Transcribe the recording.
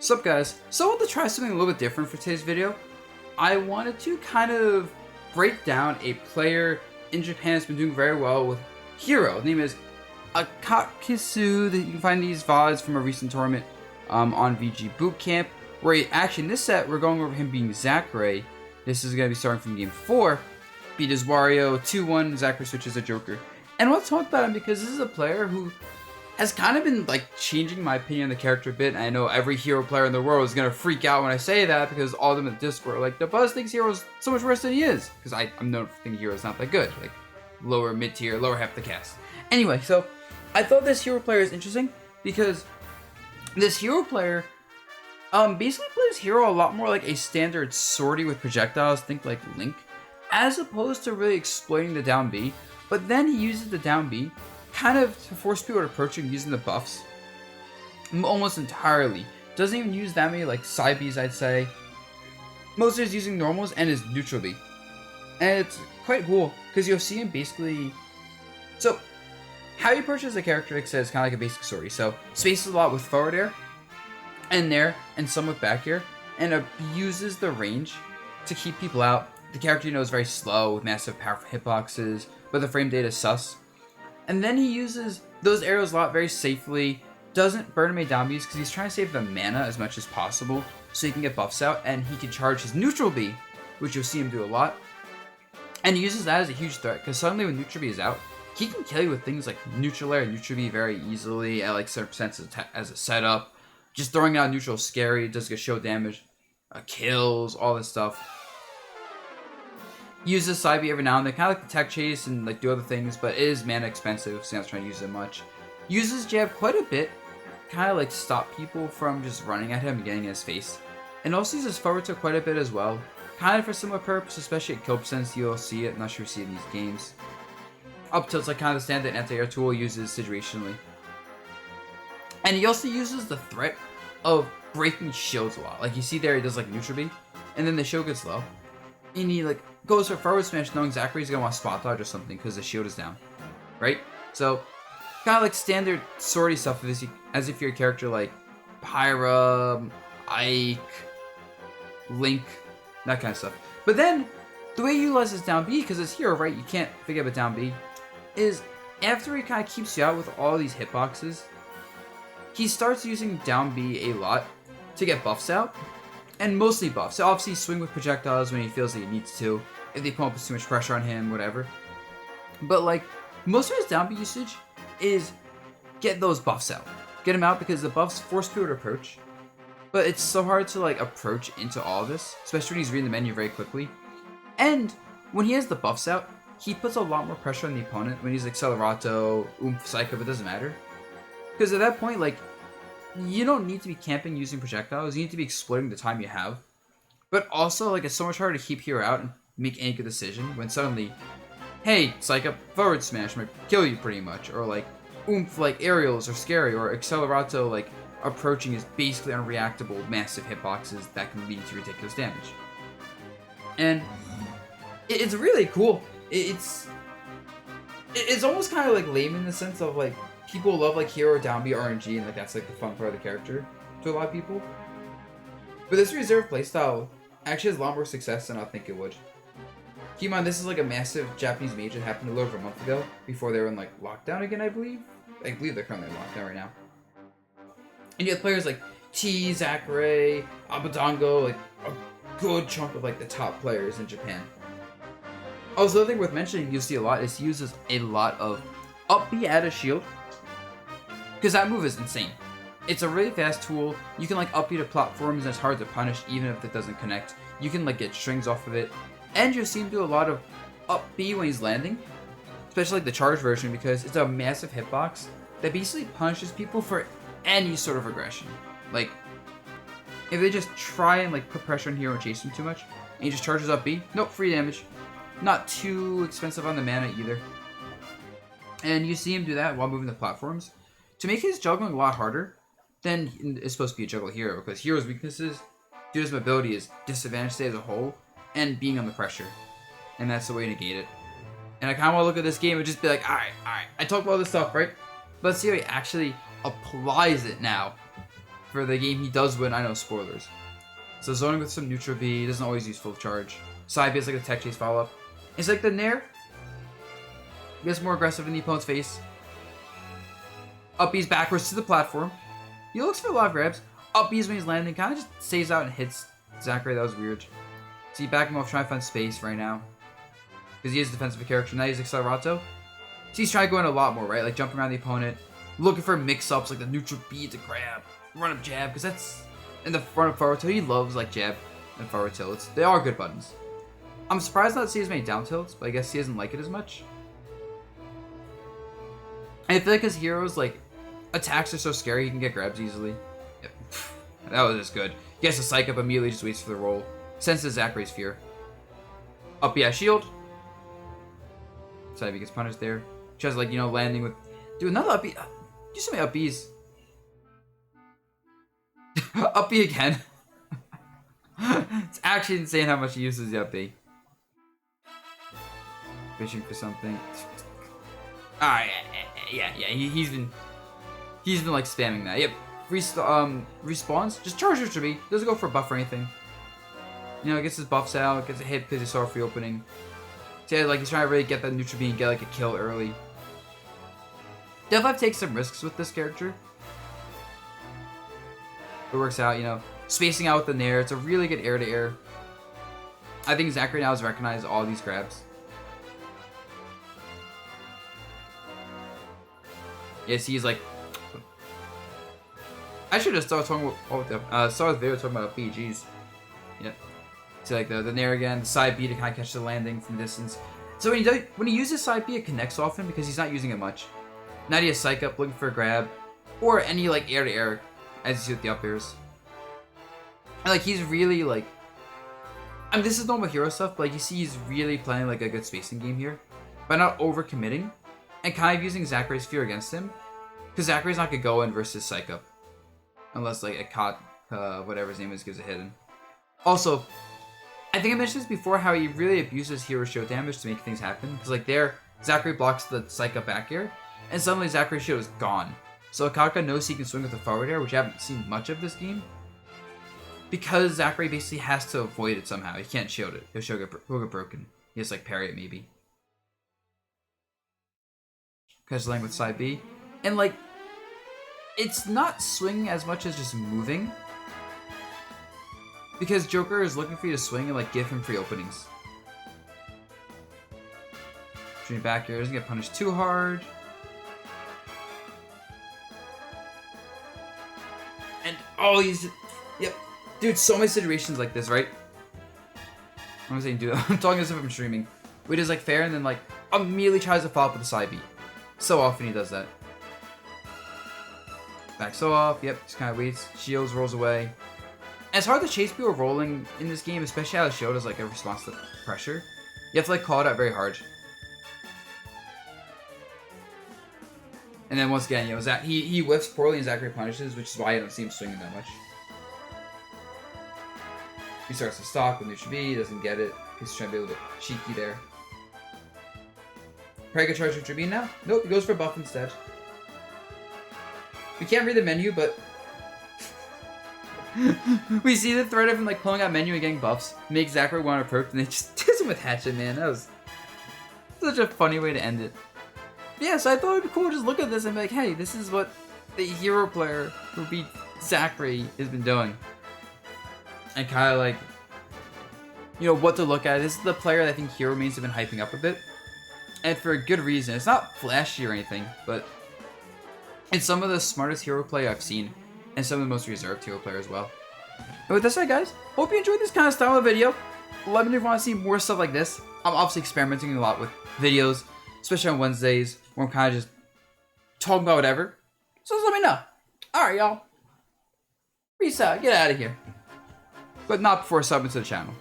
Sup guys, so I want to try something a little bit different for today's video. I wanted to kind of break down a player in Japan that's been doing very well with Hero. His name is Akakisu. That you can find these VODs from a recent tournament on VG Bootcamp. Where actually in this set we're going over him being Zackray. This is going to be starting from game 4. Beat his Wario 2-1. Zackray switches a Joker. And I want to talk about him because this is a player who has kind of been like changing my opinion on the character a bit. And I know every Hero player in the world is gonna freak out when I say that because all of them in the Discord are like, Dabuz thinks Hero's so much worse than he is, because I'm known for thinking Hero's not that good, like lower mid tier, lower half the cast. Anyway, so I thought this Hero player is interesting because this Hero player basically plays Hero a lot more like a standard sortie with projectiles, think like Link, as opposed to really exploiting the down B. But then he uses the down B kind of to force people to approach him using the buffs almost entirely. Doesn't even use that many like side Bs, I'd say. Mostly is using normals and his neutral B. And it's quite cool because you'll see him basically. So how he approaches the character, like I said, is kind of like a basic sortie. So spaces a lot with forward air and there and some with back air, and abuses the range to keep people out. The character, you know, is very slow with massive powerful hitboxes, but the frame data is sus. And then he uses those arrows a lot very safely, doesn't burn away down Bs because he's trying to save the mana as much as possible so he can get buffs out, and he can charge his neutral B, which you'll see him do a lot. And he uses that as a huge threat because suddenly when neutral B is out, he can kill you with things like neutral air and neutral B very easily at like 7% as a setup. Just throwing out neutral is scary, it does get show damage, kills, all this stuff. Uses side B every now and then, kind of like the tech chase and like do other things, but it is mana expensive, so I'm not trying to use it much. Uses jab quite a bit, kind of like stop people from just running at him and getting in his face. And also uses forward tilt quite a bit as well, kind of for similar purpose, especially at kill percents. You'll see it, I'm not sure if you see it in these games. Up tilt's like kind of the standard anti-air tool, uses situationally. And he also uses the threat of breaking shields a lot. Like you see there, he does like neutral B, and then the shield gets low, and he like goes for forward smash knowing Zackray is going to want spot dodge or something because the shield is down, right? So, kind of like standard sortie stuff as if you're a character like Pyra, Ike, Link, that kind of stuff. But then, the way he utilizes down B, because it's Hero, right? You can't forget about down B, is after he kind of keeps you out with all these hitboxes, he starts using down B a lot to get buffs out. And mostly buffs. So obviously swing with projectiles when he feels that he needs to. If they come up with too much pressure on him, whatever. But like, most of his down B usage is get those buffs out. Get him out because the buffs force people to approach. But it's so hard to like approach into all of this, especially when he's reading the menu very quickly. And when he has the buffs out, he puts a lot more pressure on the opponent when he's Accelerato, Oomph, Psycho, it doesn't matter. Because at that point, like, you don't need to be camping using projectiles, you need to be exploiting the time you have. But also, like, it's so much harder to keep Hero out and make any good decision when suddenly, hey, Psycho, forward smash might kill you pretty much, or like, Oomph, like, aerials are scary, or Accelerato, like, approaching is basically unreactable, massive hitboxes that can lead to ridiculous damage. And it's really cool. It's almost kind of like lame in the sense of like, people love like Hero down B RNG, and like that's like the fun part of the character to a lot of people. But this reserve playstyle actually has a lot more success than I think it would. Keep in mind, this is like a massive Japanese major that happened a little over a month ago, before they were in like lockdown again, I believe. I believe they're currently in lockdown right now. And you have players like T, Zackray, Abadango, like a good chunk of like the top players in Japan. Also, the other thing worth mentioning you'll see a lot is he uses a lot of up B at a shield. Because that move is insane. It's a really fast tool. You can like up B to platforms and it's hard to punish even if it doesn't connect. You can like get strings off of it. And you'll see him do a lot of up B when he's landing. Especially like the charge version because it's a massive hitbox that basically punishes people for any sort of aggression. Like, if they just try and like put pressure on Hero and chase him too much, and he just charges up B, nope, free damage. Not too expensive on the mana either. And you see him do that while moving the platforms to make his juggling a lot harder than it's supposed to be a juggle Hero, because Hero's weaknesses, due to his mobility, is disadvantage state as a whole, and being under pressure. And that's the way to negate it. And I kind of want to look at this game and just be like, alright, I talked about all this stuff, right? Let's see how he actually applies it now. for the game he does win, I know, spoilers. So zoning with some neutral B, doesn't always use full charge. Side B is like a tech chase follow-up. It's like the Nair. Gets more aggressive in the opponent's face. Up B's backwards to the platform. He looks for a lot of grabs. Up B's when he's landing, kind of just stays out and hits Zackray. That was weird. See, backing off, trying to find space right now. Because he is a defensive character. Now he's Accelerato. So he's trying to go in a lot more, right? Like jumping around the opponent. Looking for mix-ups like the neutral B to grab. Run up jab, because that's in the front of forward tilt. He loves like jab and forward tilt. They are good buttons. I'm surprised not to see as many down tilts, but I guess he doesn't like it as much. And I feel like his heroes, like, attacks are so scary he can get grabs easily. Yep. That was just good. He gets a psych up, immediately just waits for the roll. Senses Zackray's fear. Up B, shield. Side B gets punished there. Tries, like, you know, landing with... Dude, another up B. Do so many up Bs. Up B again. It's actually insane how much he uses the up B. Fishing for something. Alright, yeah. He's been like spamming that. Yep. Respawns. Just charge to B. Doesn't go for a buff or anything. You know, gets his buffs out, gets a hit because he saw a free opening. So yeah, like he's trying to really get that neutral B and get like a kill early. Dev5 takes some risks with this character. It works out, you know. Spacing out with the Nair. It's a really good air-to-air. I think Zackray now has recognized all these grabs. Yes, he's like... I should have started talking about... started the video talking about B, jeez. Yep. So like the Nair again, the side B to kind of catch the landing from distance. So when he uses side B, it connects often because he's not using it much. Now he has psych up, looking for a grab. Or any like air-to-air, as you see with the up airs. And like he's really like... I mean, this is normal hero stuff, but like you see he's really playing like a good spacing game here. By not over-committing. And kind of using Zackray's fear against him. Because Zackray's not going to go in versus Psych Up. Unless like a caught, whatever his name is, gives a hidden. Also, I think I mentioned this before, how he really abuses hero shield damage to make things happen. Because like there, Zackray blocks the Psych Up back air. And suddenly Zackray's shield is gone. So Akaka knows he can swing with the forward air, which I haven't seen much of this game. Because Zackray basically has to avoid it somehow. He can't shield it. He'll get broken. He has like parry it maybe. Because landing with side B. And like, it's not swinging as much as just moving. Because Joker is looking for you to swing and like give him free openings. Shooting back here, doesn't get punished too hard. And oh, he's... Yep. Dude, so many situations like this, right? I'm saying, dude, I'm talking as if I'm streaming. Where he does like fair and then like immediately tries to follow up with a side B. So often he does that. Backs off, yep, just kind of waits, shields, rolls away. And it's hard to chase people rolling in this game, especially how the shield is like a response to pressure. You have to like call it out very hard. And then once again, you know, he whiffs poorly and Zackray punishes, which is why I don't see him swinging that much. He starts to stalk with neutral B, doesn't get it. He's trying to be a little bit cheeky there. Probably could charge neutral B now? Nope, he goes for buff instead. We can't read the menu, but we see the thread of him like pulling out menu and getting buffs. Make Zackray want to perk, and they just diss him with Hatchet, man. That was such a funny way to end it. But yeah, so I thought it'd be cool to just look at this and be like, hey, this is what the hero player who beat Zackray has been doing. And kind of like, you know, what to look at. This is the player that I think hero mains have been hyping up a bit. And for a good reason. It's not flashy or anything, but it's some of the smartest hero play I've seen. And some of the most reserved hero player as well. And with that said, guys, hope you enjoyed this kind of style of video. Let me know if you want to see more stuff like this. I'm obviously experimenting a lot with videos, especially on Wednesdays, where I'm kind of just talking about whatever. So just let me know. Alright, y'all. Peace out. Get out of here. But not before subbing to the channel.